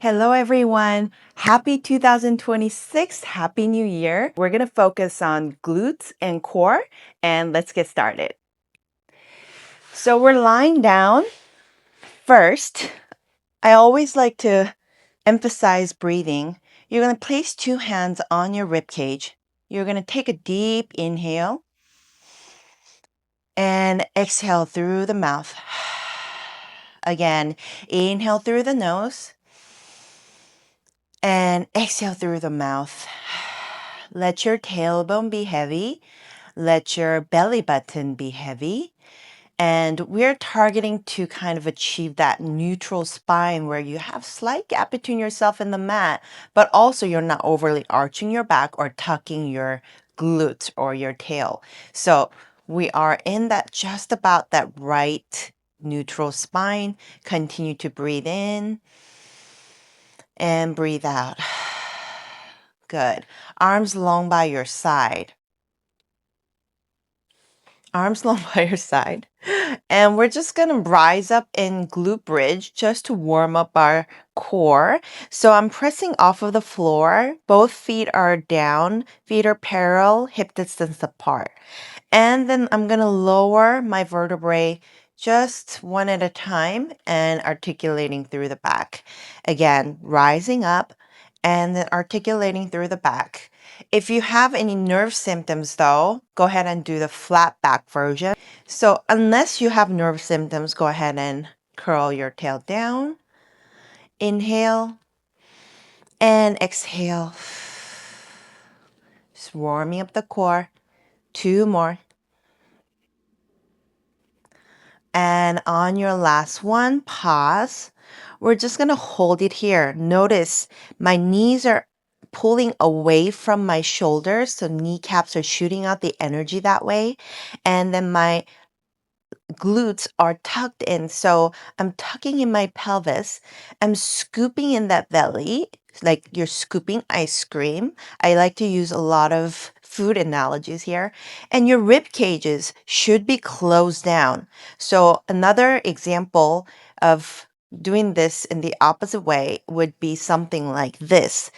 Hello, everyone. Happy 2026. Happy New Year. We're going to focus on glutes and core, and let's get started. So we're lying down. First, I always like to emphasize breathing. You're going to place two hands on your rib cage. You're going to take a deep inhale and exhale through the mouth. Again, inhale through the nose and exhale through the mouth. Let your tailbone be heavy. Let your belly button be heavy. And we're targeting to kind of achieve that neutral spine where you have slight gap between yourself and the mat, but also you're not overly arching your back or tucking your glutes or your tail. So we are in that just about that right neutral spine. Continue to breathe in and breathe out. Good. Arms long by your side. Arms long by your side. And we're just going to rise up in glute bridge just to warm up our core. So I'm pressing off of the floor. Both feet are down. Feet are parallel, hip distance apart. And then I'm going to lower my vertebrae just one at a time and articulating through the back. Again, rising up and then articulating through the back. If you have any nerve symptoms though, go ahead and do the flat back version. So unless you have nerve symptoms, go ahead and curl your tail down. Inhale and exhale. Just warming up the core. Two more. And on your last one, pause. We're just going to hold it here. Notice my knees are pulling away from my shoulders. So kneecaps are shooting out the energy that way. And then my glutes are tucked in. So I'm tucking in my pelvis. I'm scooping in that belly, like you're scooping ice cream. I like to use a lot of food analogies here. And your rib cages should be closed down. So another example of doing this in the opposite way would be something like this.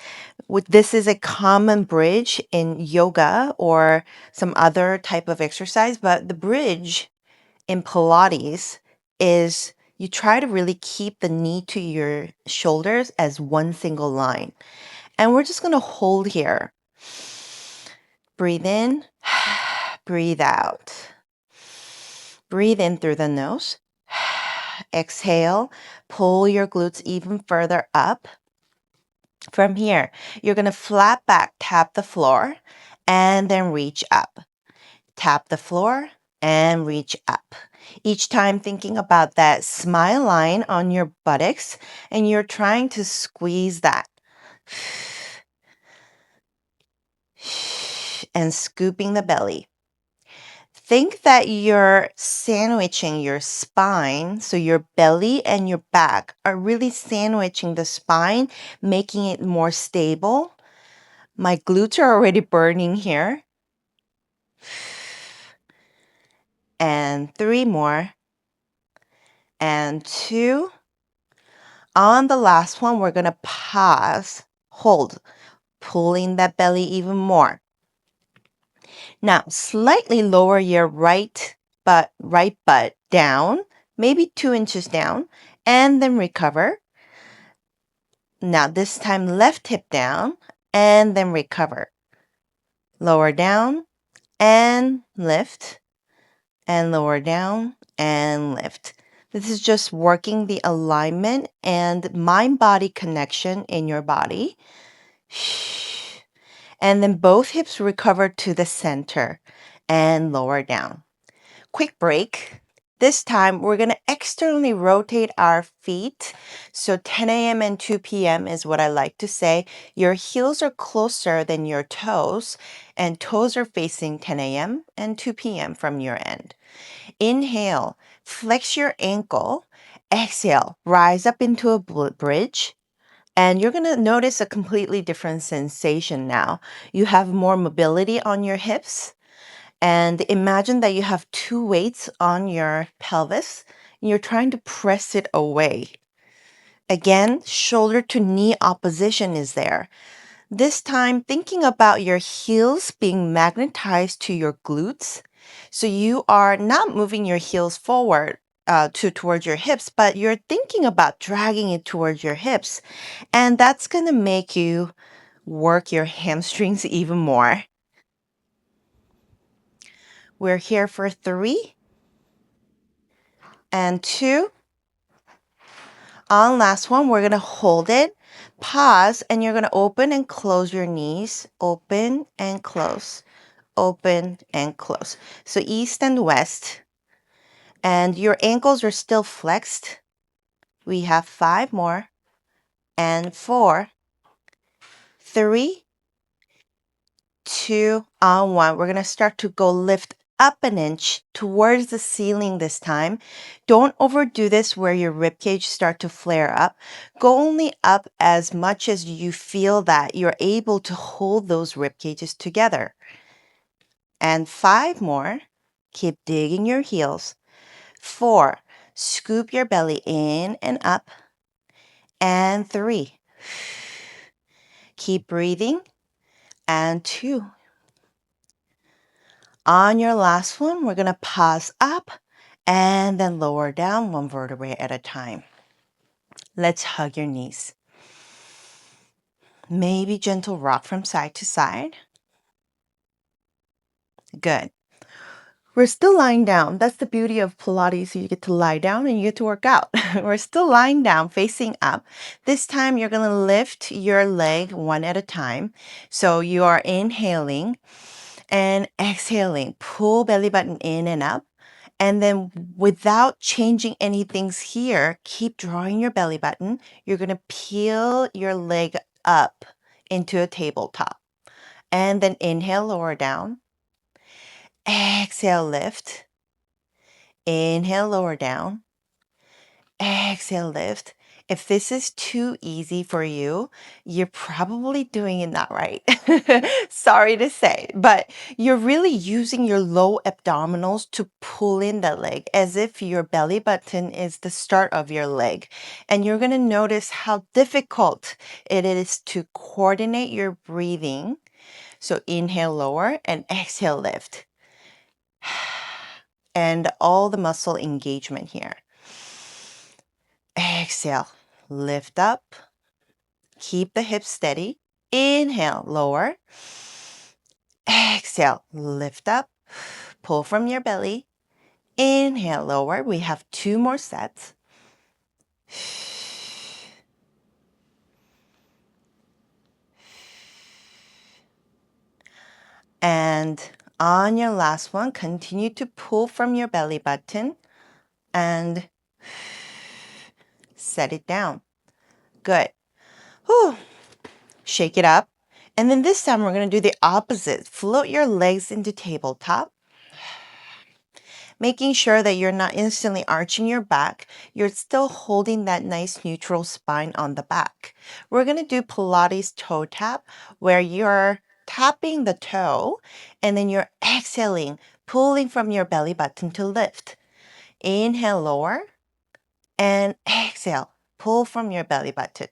This is a common bridge in yoga or some other type of exercise, but the bridge in Pilates is you try to really keep the knee to your shoulders as one single line. And we're just going to hold here. Breathe in, breathe out. Breathe in through the nose. Exhale, pull your glutes even further up. From here, you're going to flat back tap the floor and then reach up. Tap the floor and reach up. Each time thinking about that smile line on your buttocks and you're trying to squeeze that. And scooping the belly. Think that you're sandwiching your spine, so your belly and your back are really sandwiching the spine, making it more stable. My glutes are already burning here. And three more. And two. On the last one, we're going to pause, hold, pulling that belly even more. Now, slightly lower your right butt down, maybe 2 inches down, and then recover. Now, this time, left hip down, and then recover. Lower down, and lift, and lower down, and lift. This is just working the alignment and mind-body connection in your body. And then both hips recover to the center and lower down. Quick break. This time we're going to externally rotate our feet. So 10 a.m. and 2 p.m. is what I like to say. Your heels are closer than your toes, and toes are facing 10 a.m. and 2 p.m. from your end. Inhale, flex your ankle. Exhale, rise up into a bridge. And you're going to notice a completely different sensation now. You have more mobility on your hips. And imagine that you have two weights on your pelvis. And you're trying to press it away. Again, shoulder to knee opposition is there. This time, thinking about your heels being magnetized to your glutes. So you are not moving your heels forward towards your hips, but you're thinking about dragging it towards your hips. And that's going to make you work your hamstrings even more. We're here for 3 and 2. On last one, we're going to hold it, pause, and you're going to open and close your knees. Open and close. Open and close. So east and west. And your ankles are still flexed. We have 5 more. And 4, 3, 2, on 1. We're going to start to go lift up an inch towards the ceiling this time. Don't overdo this where your rib cage start to flare up. Go only up as much as you feel that you're able to hold those rib cages together. And 5 more. Keep digging your heels. 4, scoop your belly in and up. And 3, keep breathing. And 2. On your last one, we're going to pause up and then lower down 1 vertebrae at a time. Let's hug your knees. Maybe gentle rock from side to side. Good. We're still lying down. That's the beauty of Pilates. You get to lie down and you get to work out. We're still lying down, facing up. This time you're going to lift your leg one at a time. So you are inhaling and exhaling. Pull belly button in and up. And then without changing anything here, keep drawing your belly button. You're going to peel your leg up into a tabletop. And then inhale, lower down. Exhale, lift. Inhale, lower down. Exhale, lift. If this is too easy for you, you're probably doing it not right. Sorry to say, but you're really using your low abdominals to pull in the leg as if your belly button is the start of your leg. And you're going to notice how difficult it is to coordinate your breathing. So inhale, lower, and exhale, lift. And all the muscle engagement here. Exhale, lift up. Keep the hips steady. Inhale, lower. Exhale, lift up. Pull from your belly. Inhale, lower. We have 2 more sets. And on your last one, continue to pull from your belly button and set it down. Good. Whew. Shake it up. And then this time we're going to do the opposite. Float your legs into tabletop. Making sure that you're not instantly arching your back. You're still holding that nice neutral spine on the back. We're going to do Pilates toe tap where you're tapping the toe and then you're exhaling, pulling from your belly button to lift. Inhale, lower, and exhale, pull from your belly button.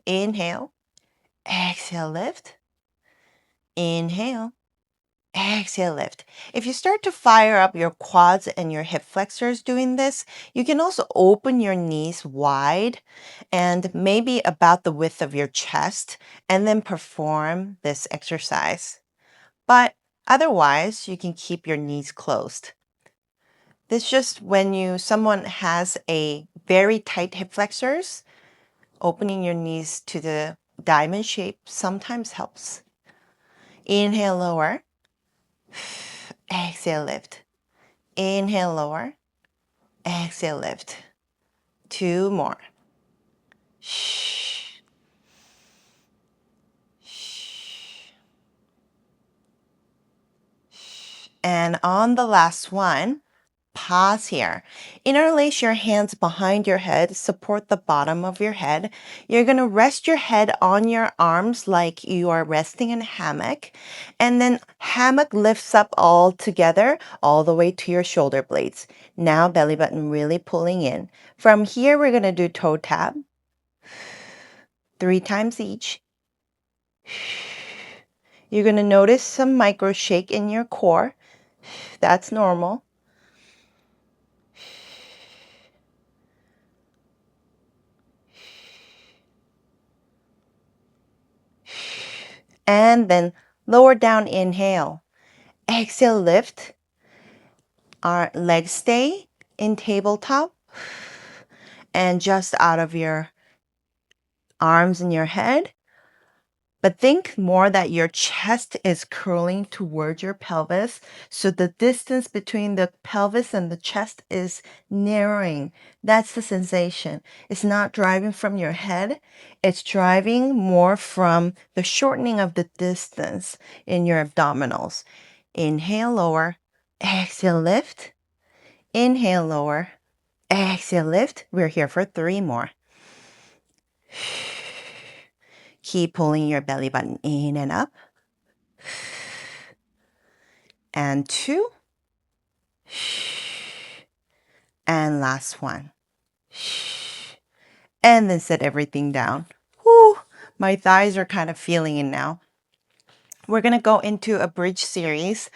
Inhale, exhale, lift. Inhale, exhale, lift. If you start to fire up your quads and your hip flexors doing this, you can also open your knees wide and maybe about the width of your chest and then perform this exercise. But otherwise, you can keep your knees closed. This just when someone has a very tight hip flexors, opening your knees to the diamond shape sometimes helps. Inhale, lower. Exhale, lift. Inhale, lower. Exhale, lift. 2 more. Shh. Shh. And on the last one, Pause here. Interlace your hands behind your head, support the bottom of your head. You're going to rest your head on your arms like you are resting in a hammock. And then hammock lifts up all together, all the way to your shoulder blades. Now belly button really pulling in. From here, we're going to do toe tap. 3 times each. You're going to notice some micro shake in your core. That's normal. And then lower down, inhale. Exhale, lift. Our legs stay in tabletop and just out of your arms and your head. But think more that your chest is curling towards your pelvis. So the distance between the pelvis and the chest is narrowing. That's the sensation. It's not driving from your head. It's driving more from the shortening of the distance in your abdominals. Inhale, lower. Exhale, lift. Inhale, lower. Exhale, lift. We're here for 3 more. Keep pulling your belly button in and up. And 2. And last one. And then set everything down. Whew, my thighs are kind of feeling it now. We're going to go into a bridge series.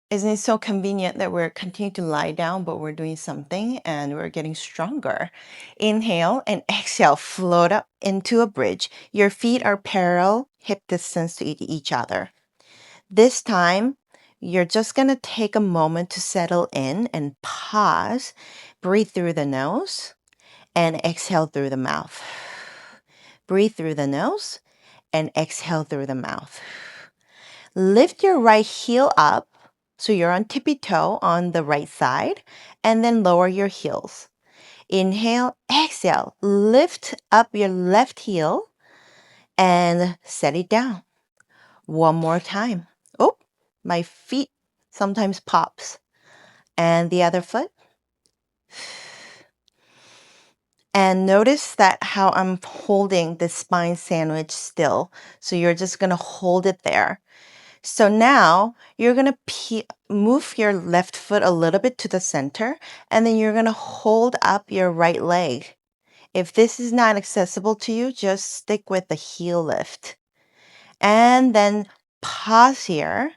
Isn't it so convenient that we're continuing to lie down, but we're doing something and we're getting stronger? Inhale and exhale, float up into a bridge. Your feet are parallel, hip distance to each other. This time, you're just going to take a moment to settle in and pause. Breathe through the nose and exhale through the mouth. Breathe through the nose and exhale through the mouth. Lift your right heel up so you're on tippy toe on the right side, and then lower your heels. Inhale, exhale, lift up your left heel and set it down. One more time. Oh, my feet sometimes pops. And the other foot. And notice that how I'm holding the spine sandwich still. So you're just going to hold it there. So now you're going to move your left foot a little bit to the center, and then you're going to hold up your right leg. If this is not accessible to you, just stick with the heel lift. And then pause here,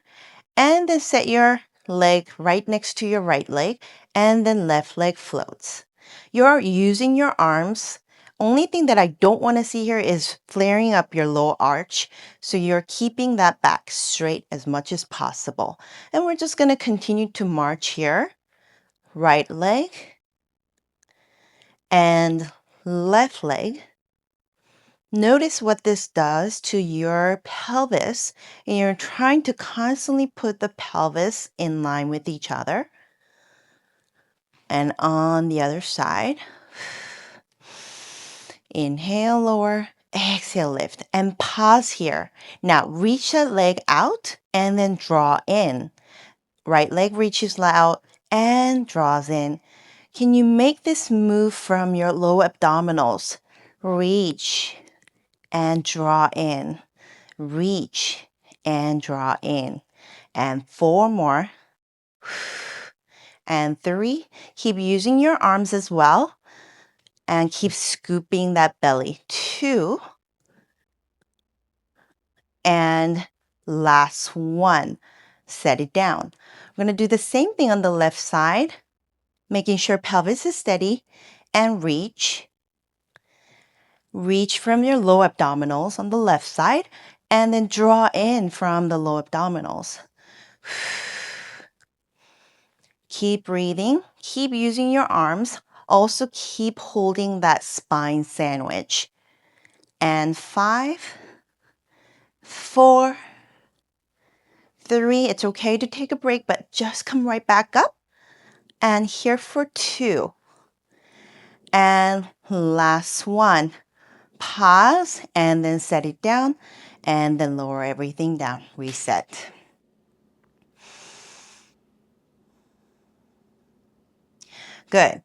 and then set your leg right next to your right leg, and then left leg floats. You're using your arms. Only thing that I don't want to see here is flaring up your low arch. So you're keeping that back straight as much as possible. And we're just going to continue to march here. Right leg and left leg. Notice what this does to your pelvis. And you're trying to constantly put the pelvis in line with each other. And on the other side. Inhale, lower, exhale, lift, and pause here. Now reach that leg out and then draw in. Right leg reaches out and draws in. Can you make this move from your low abdominals? Reach and draw in. Reach and draw in. And 4 more. And 3. Keep using your arms as well. And keep scooping that belly. 2. And last one. Set it down. We're going to do the same thing on the left side, making sure pelvis is steady, and reach. Reach from your low abdominals on the left side, and then draw in from the low abdominals. Keep breathing. Keep using your arms. Also keep holding that spine sandwich. And 5, 4, 3. It's okay to take a break, but just come right back up. And here for 2. And last one. Pause and then set it down and then lower everything down. Reset. Good.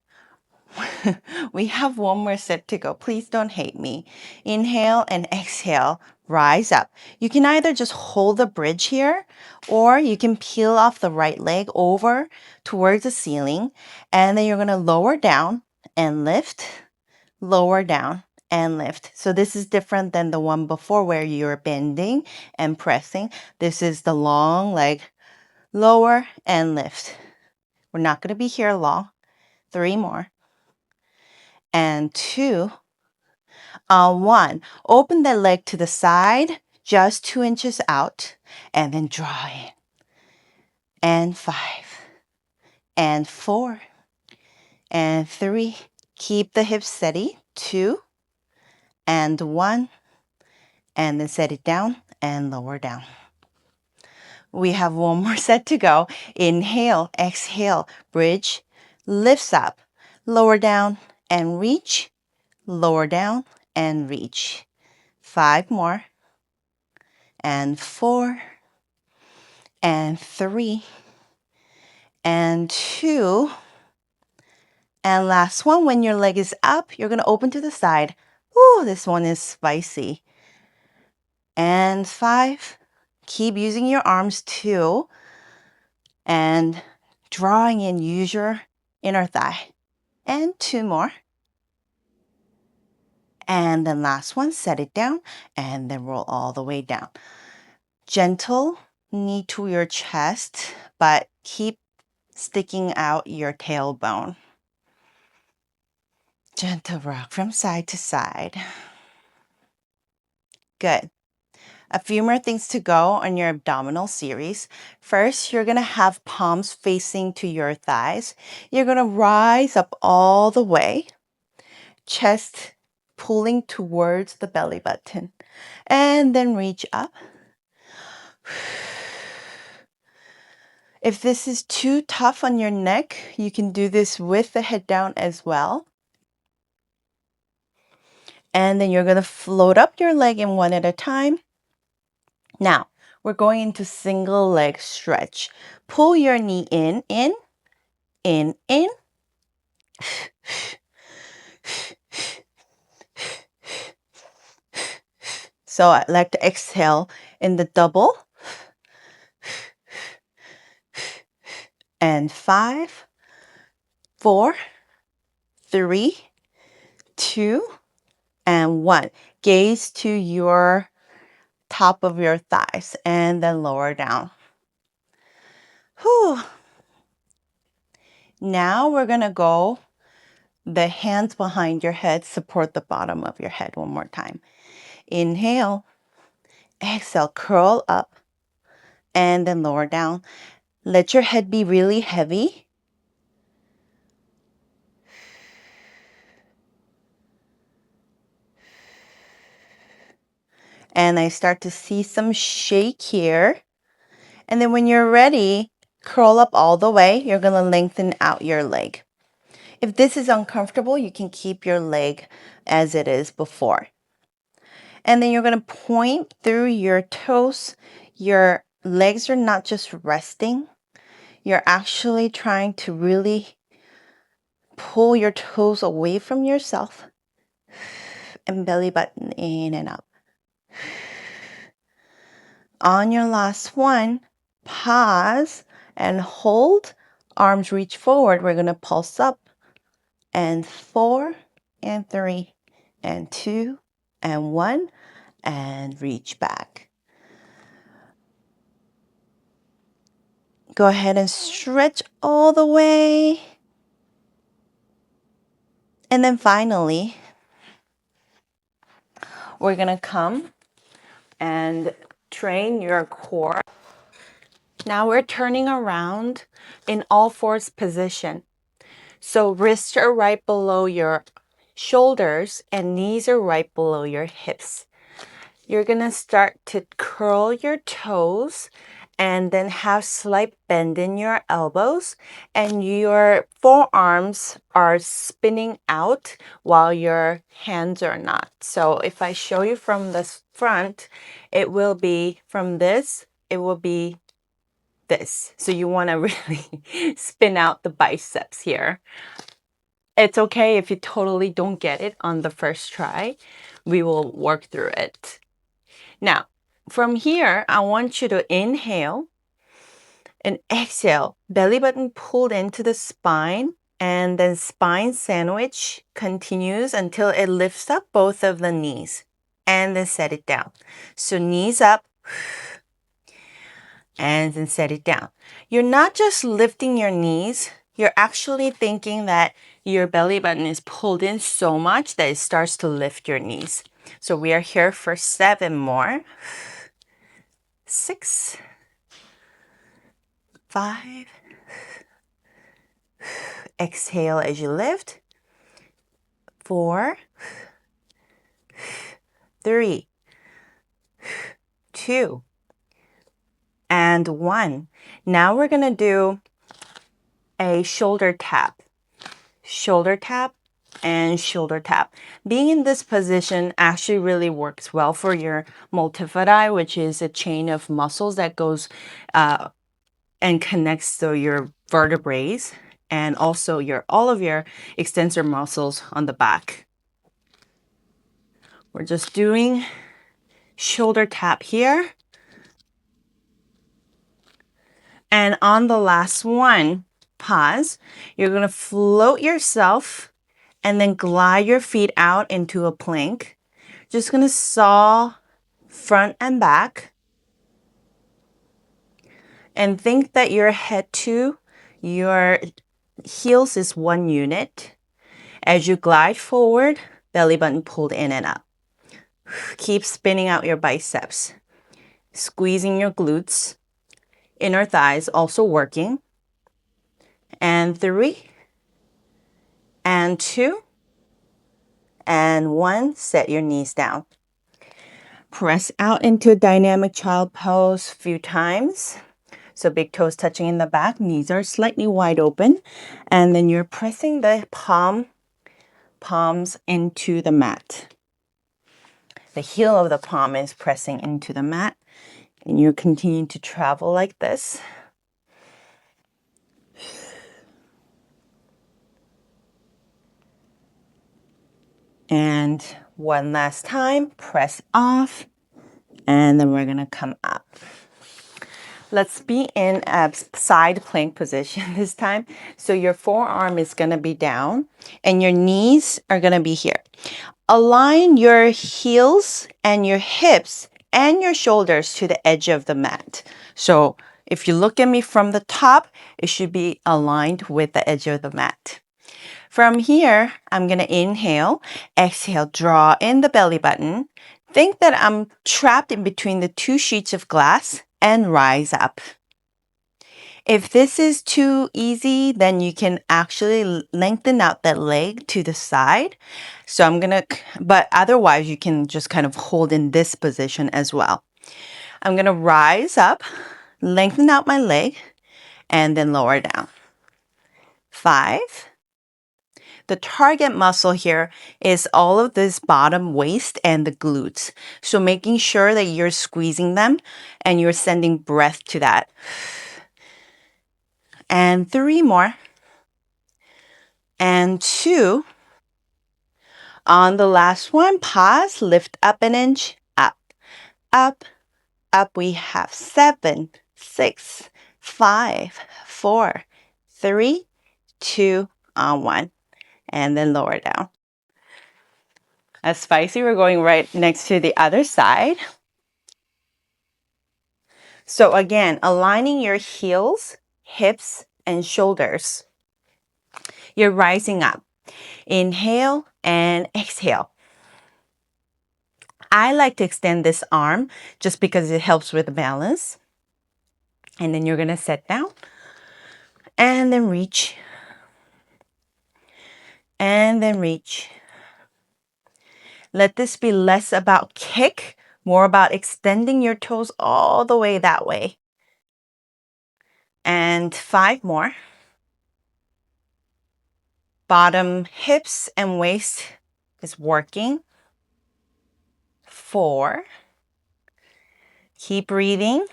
We have one more set to go. Please don't hate me. Inhale and exhale, rise up. You can either just hold the bridge here, or you can peel off the right leg over towards the ceiling, and then you're going to lower down and lift, lower down and lift. So this is different than the one before where you're bending and pressing. This is the long leg, lower and lift. We're not going to be here long. 3 more. And 2. 1. Open the leg to the side, just 2 inches out, and then draw in. And 5. And 4. And 3. Keep the hips steady. 2. And 1. And then set it down and lower down. We have one more set to go. Inhale, exhale, bridge, lifts up, lower down and reach, lower down and reach. 5 more. And 4. And 3. And 2. And last one, when your leg is up, you're going to open to the side. Ooh, this one is spicy. And 5. Keep using your arms too. And drawing in, use your inner thigh. And 2 more. And then last one, set it down and then roll all the way down. Gentle knee to your chest, but keep sticking out your tailbone. Gentle rock from side to side. Good. A few more things to go on your abdominal series. First, you're going to have palms facing to your thighs. You're going to rise up all the way, chest pulling towards the belly button, and then reach up. If this is too tough on your neck, you can do this with the head down as well. And then you're going to float up your leg in one at a time. Now, we're going into single leg stretch. Pull your knee in, in. So I like to exhale in the double. And 5, 4, 3, 2, and 1. Gaze to your top of your thighs and then lower down. Whew. Now we're going to go the hands behind your head, support the bottom of your head one more time. Inhale, exhale, curl up and then lower down. Let your head be really heavy. And I start to see some shake here. And then when you're ready, curl up all the way. You're going to lengthen out your leg. If this is uncomfortable, you can keep your leg as it is before. And then you're going to point through your toes. Your legs are not just resting. You're actually trying to really pull your toes away from yourself. And belly button in and up. On your last one, pause and hold. Arms reach forward. We're going to pulse up. And 4, and 3, and 2, and 1, and reach back. Go ahead and stretch all the way. And then finally, we're going to come and train your core. Now we're turning around in all fours position. So wrists are right below your shoulders and knees are right below your hips. You're going to start to curl your toes and then have slight bend in your elbows, and your forearms are spinning out while your hands are not. So if I show you from the front, it will be from this, it will be this. So you want to really spin out the biceps here. It's okay if you totally don't get it on the first try. We will work through it. Now, from here, I want you to inhale and exhale. Belly button pulled into the spine, and then spine sandwich continues until it lifts up both of the knees, and then set it down. So knees up, and then set it down. You're not just lifting your knees, you're actually thinking that your belly button is pulled in so much that it starts to lift your knees. So we are here for 7 more. 6, 5. Exhale as you lift. 4, 3, 2, and 1. Now we're going to do a shoulder tap. Shoulder tap and shoulder tap. Being in this position actually really works well for your multifidi, which is a chain of muscles that goes and connects to your vertebrae and also all of your extensor muscles on the back. We're just doing shoulder tap here. And on the last one, pause. You're going to float yourself and then glide your feet out into a plank. Just going to saw front and back. And think that your head to your heels is 1 unit. As you glide forward, belly button pulled in and up. Keep spinning out your biceps. Squeezing your glutes. Inner thighs also working. And 3. And 2. And 1. Set your knees down. Press out into a dynamic child pose a few times. So big toes touching in the back, knees are slightly wide open. And then you're pressing the palms into the mat. The heel of the palm is pressing into the mat. And you're continuing to travel like this. And one last time, press off. And then we're going to come up. Let's be in a side plank position this time. So your forearm is going to be down and your knees are going to be here. Align your heels and your hips and your shoulders to the edge of the mat. So if you look at me from the top, it should be aligned with the edge of the mat. From here, I'm going to inhale, exhale, draw in the belly button. Think that I'm trapped in between the 2 sheets of glass and rise up. If this is too easy, then you can actually lengthen out that leg to the side. So but otherwise you can just kind of hold in this position as well. I'm going to rise up, lengthen out my leg, and then lower down. 5. The target muscle here is all of this bottom waist and the glutes. So making sure that you're squeezing them and you're sending breath to that. And 3 more. And 2. On the last one, pause, lift up an inch, up, up, up. We have 7, 6, 5, 4, 3, 2, 1. And then lower down. That's spicy. We're going right next to the other side. So again, aligning your heels, hips, and shoulders. You're rising up. Inhale and exhale. I like to extend this arm just because it helps with the balance. And then you're going to set down and then reach. And then reach. Let this be less about kick, more about extending your toes all the way that way. And 5 more. Bottom hips and waist is working. 4. Keep breathing.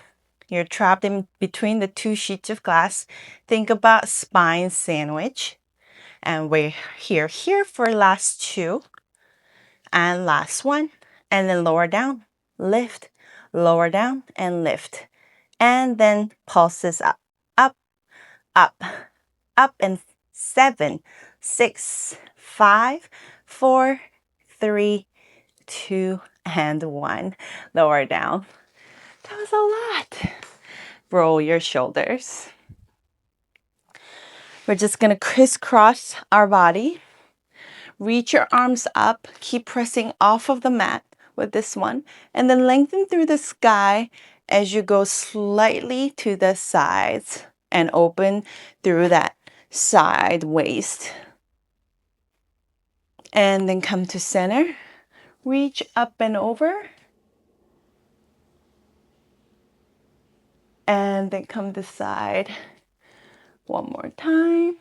You're trapped in between the 2 sheets of glass. Think about spine sandwich. And we're here for last two and last one. And then lower down, lift, lower down and lift. And then pulses up, up, up, up, and 7, 6, 5, 4, 3, 2, and 1. Lower down. That was a lot. Roll your shoulders. We're just gonna crisscross our body. Reach your arms up. Keep pressing off of the mat with this one. And then lengthen through the sky as you go slightly to the sides and open through that side waist. And then come to center. Reach up and over. And then come to side. One more time.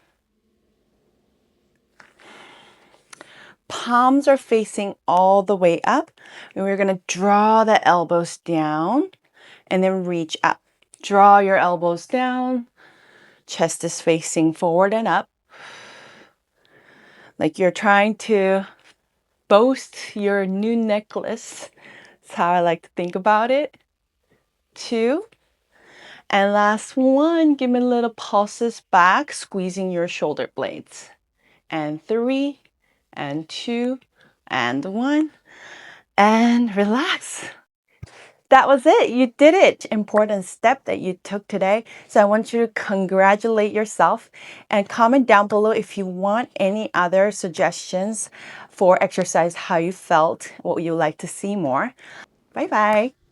Palms are facing all the way up. And we're going to draw the elbows down and then reach up. Draw your elbows down. Chest is facing forward and up. Like you're trying to boast your new necklace. That's how I like to think about it. 2. And last one, give me little pulses back, squeezing your shoulder blades. And 3, and 2, and 1. And relax. That was it. You did it. Important step that you took today. So I want you to congratulate yourself and comment down below if you want any other suggestions for exercise, how you felt, what you like to see more. Bye bye.